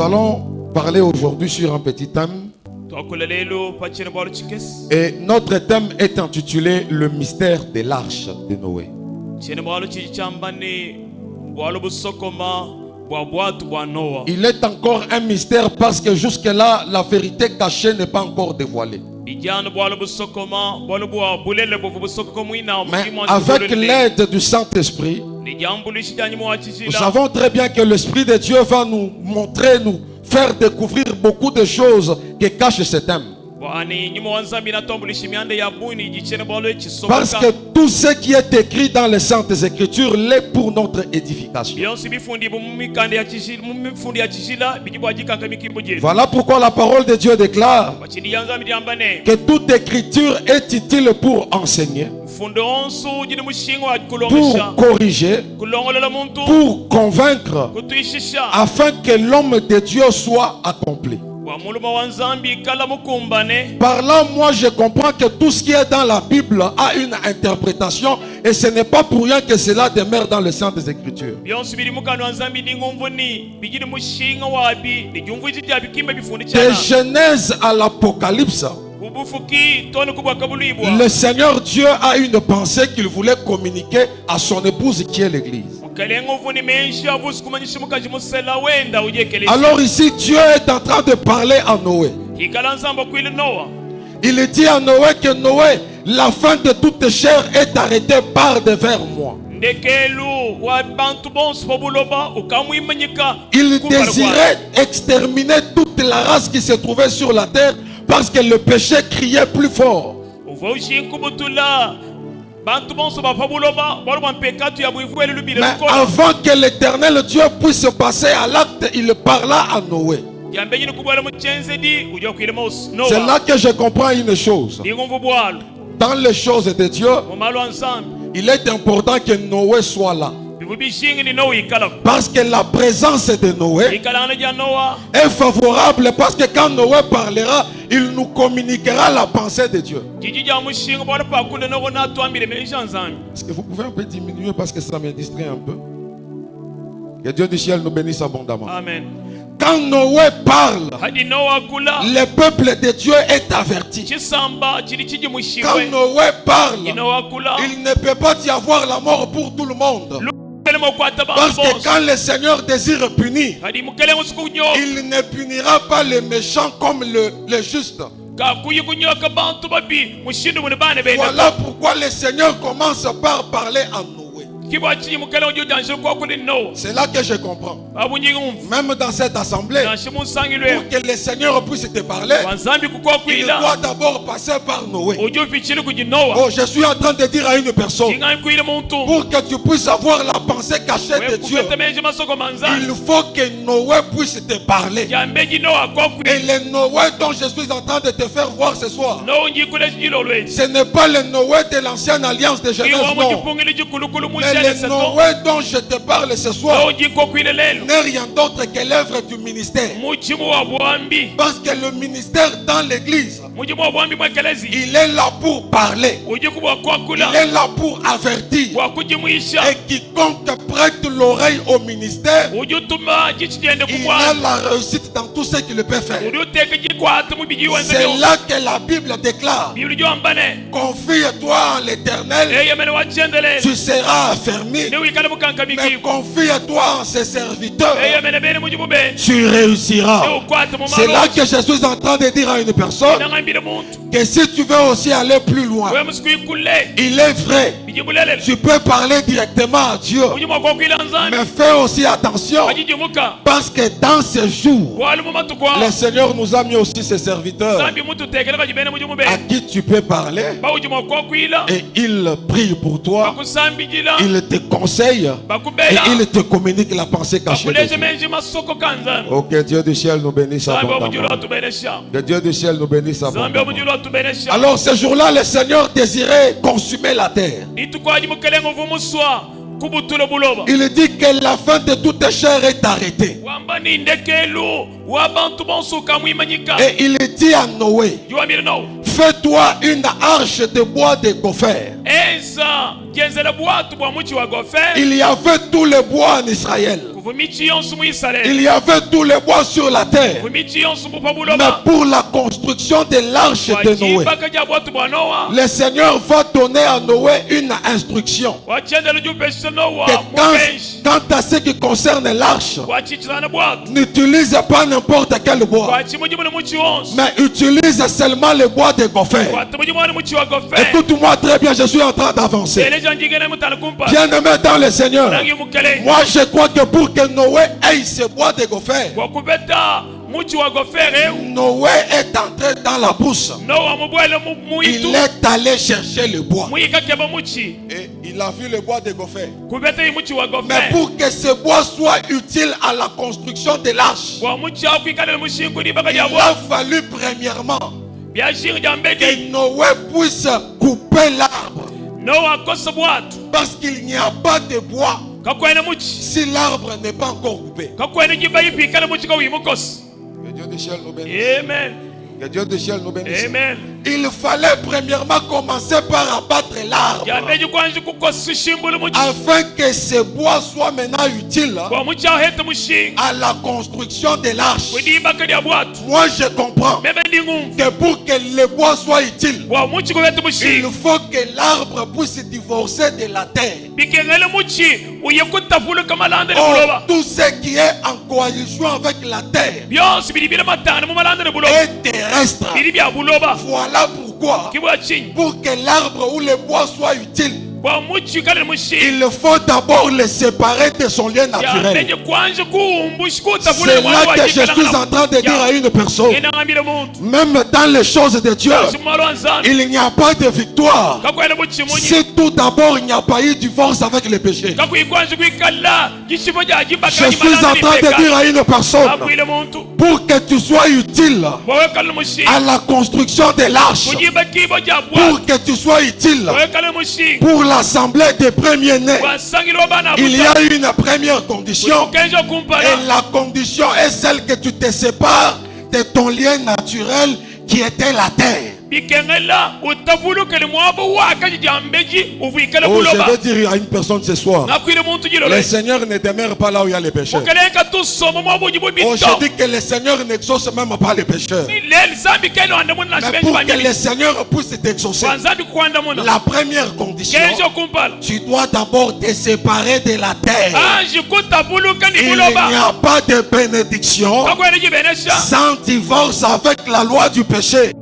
Nous allons parler aujourd'hui sur un petit thème. Et notre thème est intitulé Le mystère de l'arche de Noé. Il est encore un mystère parce que jusque-là, la vérité cachée n'est pas encore dévoilée. Mais avec l'aide du Saint-Esprit, nous savons très bien que l'Esprit de Dieu va nous montrer, nous faire découvrir beaucoup de choses que cache ce thème. Parce que tout ce qui est écrit dans les Saintes Écritures l'est pour notre édification. Voilà pourquoi la parole de Dieu déclare que toute écriture est utile pour enseigner, pour corriger, pour convaincre, afin que l'homme de Dieu soit accompli. Par là, moi je comprends que tout ce qui est dans la Bible a une interprétation, et ce n'est pas pour rien que cela demeure dans les Saintes Écritures. De Genèse à l'Apocalypse, le Seigneur Dieu a une pensée qu'il voulait communiquer à son épouse qui est l'Église. Alors ici, Dieu est en train de parler à Noé. Il dit à Noé que Noé, la fin de toute chair est arrêtée par devers moi. Il désirait exterminer toute la race qui se trouvait sur la terre parce que le péché criait plus fort. Mais avant que l'Éternel Dieu puisse passer à l'acte, il parla à Noé. C'est là que je comprends une chose. Dans les choses de Dieu, il est important que Noé soit là. Parce que la présence de Noé est favorable, parce que quand Noé parlera, il nous communiquera la pensée de Dieu. Est-ce que vous pouvez un peu diminuer parce que ça me distrait un peu? Que Dieu du ciel nous bénisse abondamment. Amen. Quand Noé parle, le peuple de Dieu est averti. Quand Noé parle, il ne peut pas y avoir la mort pour tout le monde. Parce que quand le Seigneur désire punir, il ne punira pas les méchants comme les justes. Voilà pourquoi le Seigneur commence par parler à Noé. C'est là que je comprends. Même dans cette assemblée, pour que le Seigneur puisse te parler, il doit d'abord passer par Noé. Oh, je suis en train de dire à une personne, pour que tu puisses avoir la pensée cachée de Dieu, il faut que Noé puisse te parler. Et le Noé dont je suis en train de te faire voir ce soir, ce n'est pas le Noé de l'ancienne alliance de Genèse, non. Mais le Noé dont je te parle ce soir n'est rien d'autre que l'œuvre du ministère. Parce que le ministère dans l'église, il est là pour parler, il est là pour avertir. Et quiconque prête l'oreille au ministère, il a la réussite dans tout ce qu'il peut faire. C'est là que la Bible déclare: confie-toi en l'Éternel, tu seras affermi. Mais confie-toi en ses serviteurs, tu réussiras. C'est là que je suis en train de dire à une personne que si tu veux aussi aller plus loin, il est vrai, tu peux parler directement à Dieu, mais fais aussi attention, parce que dans ce jour, le Seigneur nous a mis aussi ses serviteurs à qui tu peux parler, et il prie pour toi, il te conseille et il te communique la pensée cachée de Dieu. Oh, que Dieu du ciel nous bénisse abondamment. Que Dieu du ciel nous bénisse abondamment. Alors ce jour-là, le Seigneur désirait consumer la terre. Il dit que la fin de toute chair est arrêtée. Et il dit à Noé, fais-toi une arche de bois de gopher. Il y avait tout le bois en Israël. Il y avait tous les bois sur la terre. Mais pour la construction de l'arche de Noé, le Seigneur va donner à Noé une instruction. Quant à ce qui concerne l'arche, n'utilise pas n'importe quel bois, mais utilise seulement le bois de gopher. Écoute-moi très bien, je suis en train d'avancer. Bien-aimé dans le Seigneur, moi je crois que pour que Noé ait ce bois de gopher, Noé est entré dans la brousse. Il est allé chercher le bois. Et il a vu le bois de gopher. Mais pour que ce bois soit utile à la construction de l'arche, il a fallu premièrement que Noé puisse couper l'arbre. Parce qu'il n'y a pas de bois si l'arbre n'est pas encore coupé. Que Dieu de ciel nous bénisse. Amen. Que Dieu de ciel nous bénisse. Amen. Il fallait premièrement commencer par abattre l'arbre afin que ce bois soit maintenant utile à la construction de l'arche. Moi je comprends que pour que le bois soit utile, il faut que l'arbre puisse divorcer de la terre. Or, tout ce qui est en coalition avec la terre est terrestre. Voilà pourquoi, pour que l'arbre ou le bois soit utile, il faut d'abord le séparer de son lien naturel. C'est là que je suis en train de dire à une personne, même dans les choses de Dieu, il n'y a pas de victoire si tout d'abord il n'y a pas eu divorce avec le péché. Je suis en train de dire à une personne, pour que tu sois utile à la construction de l'arche, pour que tu sois utile pour l'assemblée des premiers-nés, il y a une première condition, et la condition est celle que tu te sépares de ton lien naturel qui était la terre. Oh, je veux dire à une personne ce soir, le Seigneur ne demeure pas là où il y a les pécheurs. Oh, je dis que le Seigneur n'exauce même pas les pécheurs. Mais pour que le Seigneur puisse t'exaucer, la première condition, tu dois d'abord te séparer de la terre. Il n'y a pas de bénédiction sans divorce avec la loi du péché.